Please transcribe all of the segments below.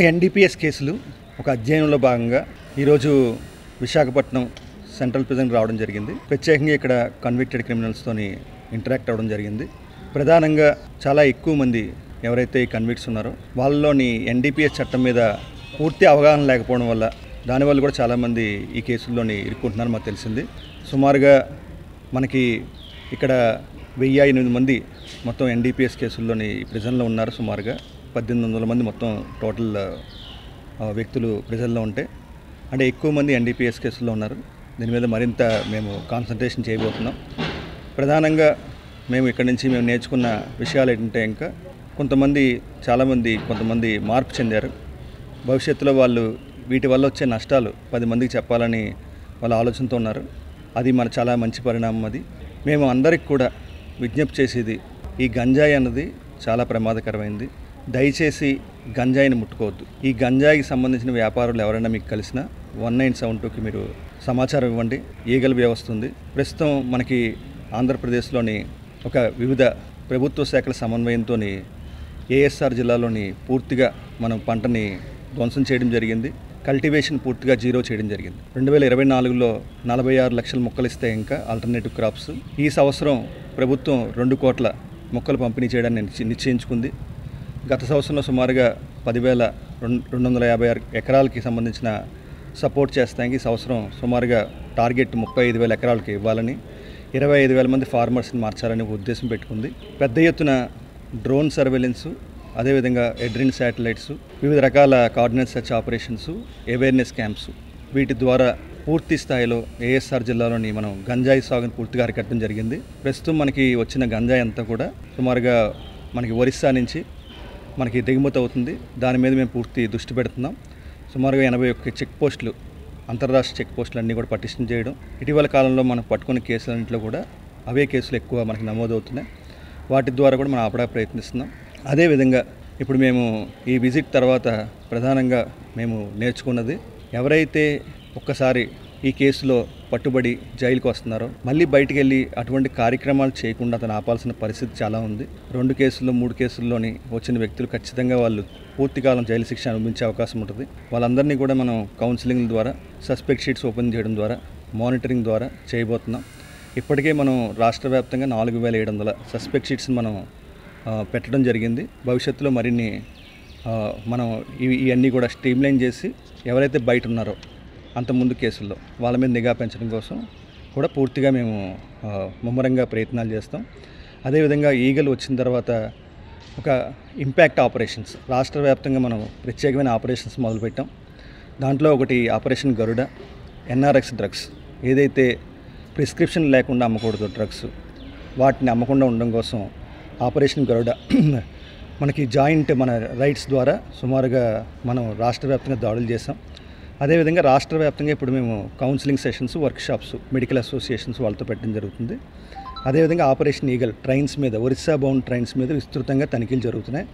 NDPS కేసులు ఒక అధ్యయనంలో భాగంగా ఈరోజు విశాఖపట్నం సెంట్రల్ ప్రిజన్కి రావడం జరిగింది. ప్రత్యేకంగా ఇక్కడ కన్విక్టెడ్ క్రిమినల్స్తోని ఇంటరాక్ట్ అవ్వడం జరిగింది. ప్రధానంగా చాలా ఎక్కువ మంది ఎవరైతే కన్విక్ట్స్ ఉన్నారో వాళ్ళలోని ఎన్డీపీఎస్ చట్టం మీద పూర్తి అవగాహన లేకపోవడం వల్ల దానివల్ల కూడా చాలామంది ఈ కేసుల్లోని ఇరుక్కుంటున్నారు మాకు తెలిసింది. సుమారుగా మనకి ఇక్కడ 1008 మంది మొత్తం ఎన్డీపీఎస్ కేసుల్లోని ప్రిజన్లో ఉన్నారు. సుమారుగా 1800 మంది మొత్తం టోటల్ వ్యక్తులు ప్రిజన్లో ఉంటే అంటే ఎక్కువ మంది ఎన్డీపీఎస్ కేసుల్లో ఉన్నారు. దీని మీద మరింత మేము కాన్సన్ట్రేషన్ చేయబోతున్నాం. ప్రధానంగా మేము ఇక్కడి నుంచి మేము నేర్చుకున్న విషయాలు ఏంటంటే ఇంకా కొంతమంది మార్పు చెందారు. భవిష్యత్తులో వాళ్ళు వీటి వల్ల వచ్చే నష్టాలు 10 మందికి చెప్పాలని వాళ్ళ ఆలోచనతో ఉన్నారు. అది మన చాలా మంచి పరిణామం. అది మేము అందరికి కూడా విజ్ఞప్తి చేసేది, ఈ గంజాయి అన్నది చాలా ప్రమాదకరమైంది. దయచేసి గంజాయిని ముట్టుకోవద్దు. ఈ గంజాయికి సంబంధించిన వ్యాపారులు ఎవరైనా మీకు కలిసినా 1972కి మీరు సమాచారం ఇవ్వండి. ఈగల్ వ్యవస్థ ఉంది. ప్రస్తుతం మనకి ఆంధ్రప్రదేశ్లోని ఒక వివిధ ప్రభుత్వ శాఖల సమన్వయంతో ఏఎస్ఆర్ జిల్లాలోని పూర్తిగా మనం పంటని ధ్వంసం చేయడం జరిగింది. కల్టివేషన్ పూర్తిగా జీరో చేయడం జరిగింది. 2024లో 46 లక్షల మొక్కలు ఇస్తే ఇంకా ఆల్టర్నేటివ్ క్రాప్స్. ఈ సంవత్సరం ప్రభుత్వం 2 కోట్ల మొక్కలు పంపిణీ చేయడానికి నిశ్చయించుకుంది. గత సంవత్సరంలో సుమారుగా 10,256 ఎకరాలకి సంబంధించిన సపోర్ట్ చేస్తానికి ఈ సంవత్సరం సుమారుగా టార్గెట్ 35,000 ఎకరాలకి ఇవ్వాలని, 25,000 మంది ఫార్మర్స్ని మార్చాలని ఉద్దేశం పెట్టుకుంది. పెద్ద ఎత్తున డ్రోన్ సర్వేలెన్సు, అదేవిధంగా ఎడ్రిన్ శాటిలైట్స్, వివిధ రకాల coordinate search operations, awareness camps, వీటి ద్వారా పూర్తి స్థాయిలో ఏఎస్ఆర్ జిల్లాలోని మనం గంజాయి సాగును పూర్తిగా అరికట్టడం జరిగింది. ప్రస్తుతం మనకి వచ్చిన గంజాయి అంతా కూడా సుమారుగా మనకి ఒరిస్సా నుంచి మనకి దిగుమతి అవుతుంది. దాని మీద మేము పూర్తి దృష్టి పెడుతున్నాం. సుమారుగా 81 చెక్ పోస్టులు, అంతర్రాష్ట్ర చెక్ పోస్టులు అన్నీ కూడా పటిష్టం చేయడం. ఇటీవల కాలంలో మనం పట్టుకున్న కేసులన్నింటిలో కూడా అవే కేసులు ఎక్కువ మనకి నమోదవుతున్నాయి. వాటి ద్వారా కూడా మనం ఆపడానికి ప్రయత్నిస్తున్నాం. అదేవిధంగా ఇప్పుడు మేము ఈ విజిట్ తర్వాత ప్రధానంగా మేము నేర్చుకున్నది, ఎవరైతే ఒక్కసారి ఈ కేసులో పట్టుబడి జైలుకి వస్తున్నారో మళ్ళీ బయటికి వెళ్ళి అటువంటి కార్యక్రమాలు చేయకుండా అతను ఆపాల్సిన పరిస్థితి చాలా ఉంది. 2 కేసుల్లో 3 కేసుల్లోని వచ్చిన వ్యక్తులు ఖచ్చితంగా వాళ్ళు పూర్తికాలం జైలు శిక్ష అనుభవించే అవకాశం ఉంటుంది. వాళ్ళందరినీ కూడా మనం కౌన్సిలింగ్ ద్వారా, సస్పెక్ట్ షీట్స్ ఓపెన్ చేయడం ద్వారా, మానిటరింగ్ ద్వారా చేయబోతున్నాం. ఇప్పటికే మనం రాష్ట్ర వ్యాప్తంగా 4,700 సస్పెక్ట్ షీట్స్ని మనం పెట్టడం జరిగింది. భవిష్యత్తులో మరిన్ని మనం ఇవన్నీ కూడా స్ట్రీమ్లైన్ చేసి ఎవరైతే బయట ఉన్నారో అంతకుముందు కేసుల్లో వాళ్ళ మీద నిఘా పెంచడం కోసం కూడా పూర్తిగా మేము ముమ్మరంగా ప్రయత్నాలు చేస్తాం. అదేవిధంగా ఈగలు వచ్చిన తర్వాత ఒక ఇంపాక్ట్ ఆపరేషన్స్ రాష్ట్ర వ్యాప్తంగా మనం ప్రత్యేకమైన ఆపరేషన్స్ మొదలుపెట్టాం. దాంట్లో ఒకటి ఆపరేషన్ గరుడ. ఎన్ఆర్ఎక్స్ డ్రగ్స్ ఏదైతే ప్రిస్క్రిప్షన్ లేకుండా అమ్మకూడదు డ్రగ్స్, వాటిని అమ్మకుండా ఉండడం కోసం ఆపరేషన్ గరుడ మనకి జాయింట్ మన రైట్స్ ద్వారా సుమారుగా మనం రాష్ట్ర వ్యాప్తంగా దాడులు చేసాం. అదేవిధంగా రాష్ట్ర వ్యాప్తంగా ఇప్పుడు మేము counselling sessions, workshops, medical associations వాళ్ళతో పెట్టడం జరుగుతుంది. అదేవిధంగా ఆపరేషన్ ఈగల్ ట్రైన్స్ మీద, ఒరిస్సా బౌండ్ ట్రైన్స్ మీద విస్తృతంగా తనిఖీలు జరుగుతున్నాయి.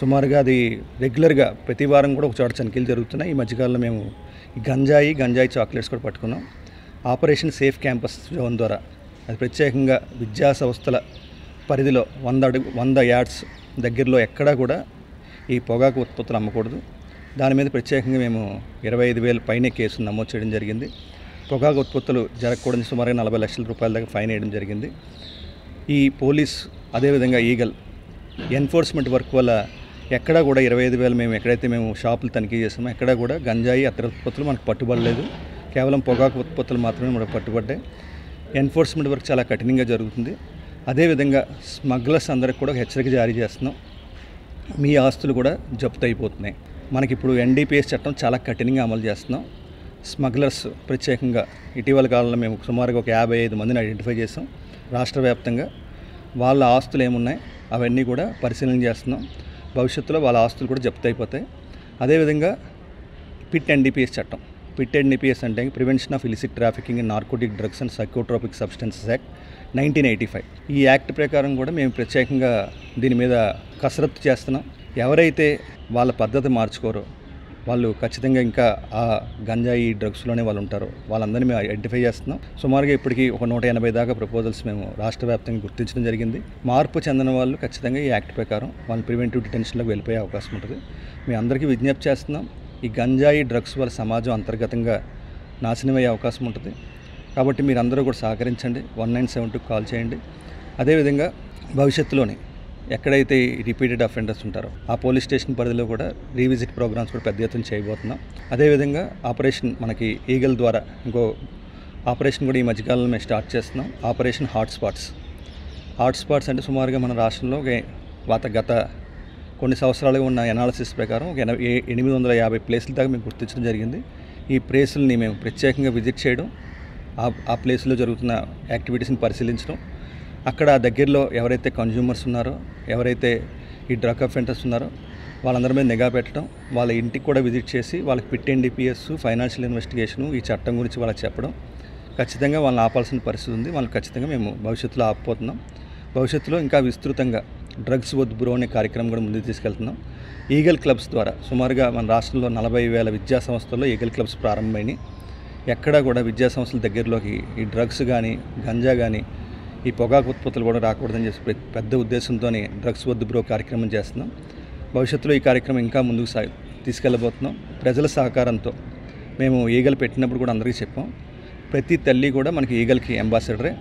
సుమారుగా అది రెగ్యులర్గా ప్రతి వారం కూడా ఒక చోట తనిఖీలు జరుగుతున్నాయి. ఈ మధ్యకాలంలో మేము గంజాయి చాక్లెట్స్ కూడా పట్టుకున్నాం. ఆపరేషన్ సేఫ్ క్యాంపస్ జోన్ ద్వారా అది ప్రత్యేకంగా విద్యా సంస్థల పరిధిలో 100 యార్డ్స్ దగ్గరలో ఎక్కడా కూడా ఈ పొగాకు ఉత్పత్తులు అమ్మకూడదు. దాని మీద ప్రత్యేకంగా మేము 25,000 పైనే కేసులు నమోదు చేయడం జరిగింది. పొగాకు ఉత్పత్తులు జరగకూడని సుమారుగా 40 లక్షల రూపాయల దాకా ఫైన్ వేయడం జరిగింది. ఈ పోలీస్ అదేవిధంగా ఈగల్ ఎన్ఫోర్స్మెంట్ వర్క్ వల్ల ఎక్కడా కూడా 25,000 మేము ఎక్కడైతే మేము షాపులు తనిఖీ చేసామో ఎక్కడా కూడా గంజాయి ఇతర ఉత్పత్తులు మనకు పట్టుబడలేదు. కేవలం పొగాకు ఉత్పత్తులు మాత్రమే మనకు పట్టుబడ్డాయి. ఎన్ఫోర్స్మెంట్ వర్క్ చాలా కఠినంగా జరుగుతుంది. అదేవిధంగా స్మగ్లర్స్ అందరికి కూడా హెచ్చరిక జారీ చేస్తున్నాం. మీ ఆస్తులు కూడా జప్తు అయిపోతున్నాయి. మనకిప్పుడు ఎన్డీపీఎస్ చట్టం చాలా కఠినంగా అమలు చేస్తున్నాం. స్మగ్లర్స్ ప్రత్యేకంగా ఇటీవల కాలంలో మేము సుమారుగా ఒక 55 మందిని ఐడెంటిఫై చేసాం రాష్ట్ర వ్యాప్తంగా. వాళ్ళ ఆస్తులు ఏమున్నాయి అవన్నీ కూడా పరిశీలన చేస్తున్నాం. భవిష్యత్తులో వాళ్ళ ఆస్తులు కూడా జప్తు అయిపోతాయి. అదేవిధంగా పిట్ ఎన్డీపీఎస్ చట్టం, పిట్ ఎన్డీపీఎస్ అంటే prevention of illicit trafficking in narcotic drugs and psychotropic substances act 1985. ఈ యాక్ట్ ప్రకారం కూడా మేము ప్రత్యేకంగా దీని మీద కసరత్తు చేస్తున్నాం. ఎవరైతే వాళ్ళ పద్ధతి మార్చుకోరో, వాళ్ళు ఖచ్చితంగా ఇంకా ఆ గంజాయి డ్రగ్స్లోనే వాళ్ళు ఉంటారు. వాళ్ళందరినీ మేము ఐడెంటిఫై చేస్తున్నాం. సుమారుగా ఇప్పటికీ ఒక 180 దాకా ప్రపోజల్స్ మేము రాష్ట్ర వ్యాప్తంగా గుర్తించడం జరిగింది. మార్పు చెందిన వాళ్ళు ఖచ్చితంగా ఈ యాక్ట్ ప్రకారం వాళ్ళు ప్రివెంటివ్ డిటెన్షన్లోకి వెళ్ళిపోయే అవకాశం ఉంటుంది. మేము అందరికీ విజ్ఞప్తి చేస్తున్నాం. ఈ గంజాయి డ్రగ్స్ వల్ల సమాజం అంతర్గతంగా నాశనమయ్యే అవకాశం ఉంటుంది. కాబట్టి మీరందరూ కూడా సహకరించండి. 1972 కాల్ చేయండి. అదేవిధంగా భవిష్యత్తులోని ఎక్కడైతే రిపీటెడ్ అఫెండర్స్ ఉంటారో ఆ పోలీస్ స్టేషన్ పరిధిలో కూడా రీవిజిట్ ప్రోగ్రామ్స్ కూడా పెద్ద ఎత్తున చేయబోతున్నాం. అదేవిధంగా ఆపరేషన్ మనకి ఈగల్ ద్వారా ఇంకో ఆపరేషన్ కూడా ఈ మధ్యకాలంలో మేము స్టార్ట్ చేస్తున్నాం. ఆపరేషన్ హాట్స్పాట్స్ అంటే సుమారుగా మన రాష్ట్రంలో గత కొన్ని సంవత్సరాలుగా ఉన్న ఎనాలిసిస్ ప్రకారం 850 ప్లేసుల దాకా మేము గుర్తించడం జరిగింది. ఈ ప్లేసుల్ని మేము ప్రత్యేకంగా విజిట్ చేయడం, ఆ ప్లేస్లో జరుగుతున్న యాక్టివిటీస్ని పరిశీలించడం, అక్కడ దగ్గరలో ఎవరైతే కన్జ్యూమర్స్ ఉన్నారో, ఎవరైతే ఈ డ్రగ్ అఫెండర్స్ ఉన్నారో వాళ్ళందరి మీద నిఘా పెట్టడం, వాళ్ళ ఇంటికి కూడా విజిట్ చేసి వాళ్ళకి పిట్ NDPS, ఫైనాన్షియల్ ఇన్వెస్టిగేషను, ఈ చట్టం గురించి వాళ్ళకి చెప్పడం, ఖచ్చితంగా వాళ్ళని ఆపాల్సిన పరిస్థితి ఉంది. వాళ్ళని ఖచ్చితంగా మేము భవిష్యత్తులో ఆపపోతున్నాం. భవిష్యత్తులో ఇంకా విస్తృతంగా డ్రగ్స్ వద్దు బ్రో అనే కార్యక్రమం కూడా ముందుకు తీసుకెళ్తున్నాం. ఈగల్ క్లబ్స్ ద్వారా సుమారుగా మన రాష్ట్రంలో 40,000 విద్యా సంస్థల్లో ఈగల్ క్లబ్స్ ప్రారంభమైనాయి. ఎక్కడా కూడా విద్యా సంస్థల దగ్గరలోకి ఈ డ్రగ్స్ కానీ, గంజా కానీ, ఈ పొగాకు ఉత్పత్తులు కూడా రాకూడదని చెప్పి పెద్ద ఉద్దేశంతో డ్రగ్స్ వద్దు బ్రో కార్యక్రమం చేస్తున్నాం. భవిష్యత్తులో ఈ కార్యక్రమం ఇంకా ముందుకు తీసుకెళ్ళబోతున్నాం. ప్రజల సహకారంతో మేము ఈగల్ పెట్టినప్పుడు కూడా అందరికీ చెప్పాం. ప్రతి తల్లి కూడా మనకి ఈగల్కి అంబాసిడరే.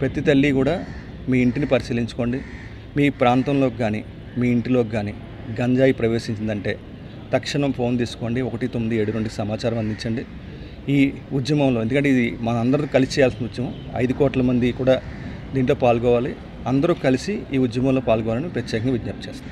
ప్రతి తల్లి కూడా మీ ఇంటిని పరిశీలించుకోండి. మీ ప్రాంతంలోకి కానీ, మీ ఇంటిలోకి కానీ గంజాయి ప్రవేశించిందంటే తక్షణం ఫోన్ తీసుకోండి. 1972కి సమాచారం అందించండి. ఈ ఉద్యమంలో, ఎందుకంటే ఇది మన అందరూ కలిసి చేయాల్సిన ఉద్యమం, 5 కోట్ల మంది కూడా దీంట్లో పాల్గొవాలి. అందరూ కలిసి ఈ ఉద్యమంలో పాల్గొనాలని ప్రత్యేకంగా విజ్ఞప్తి చేస్తాం.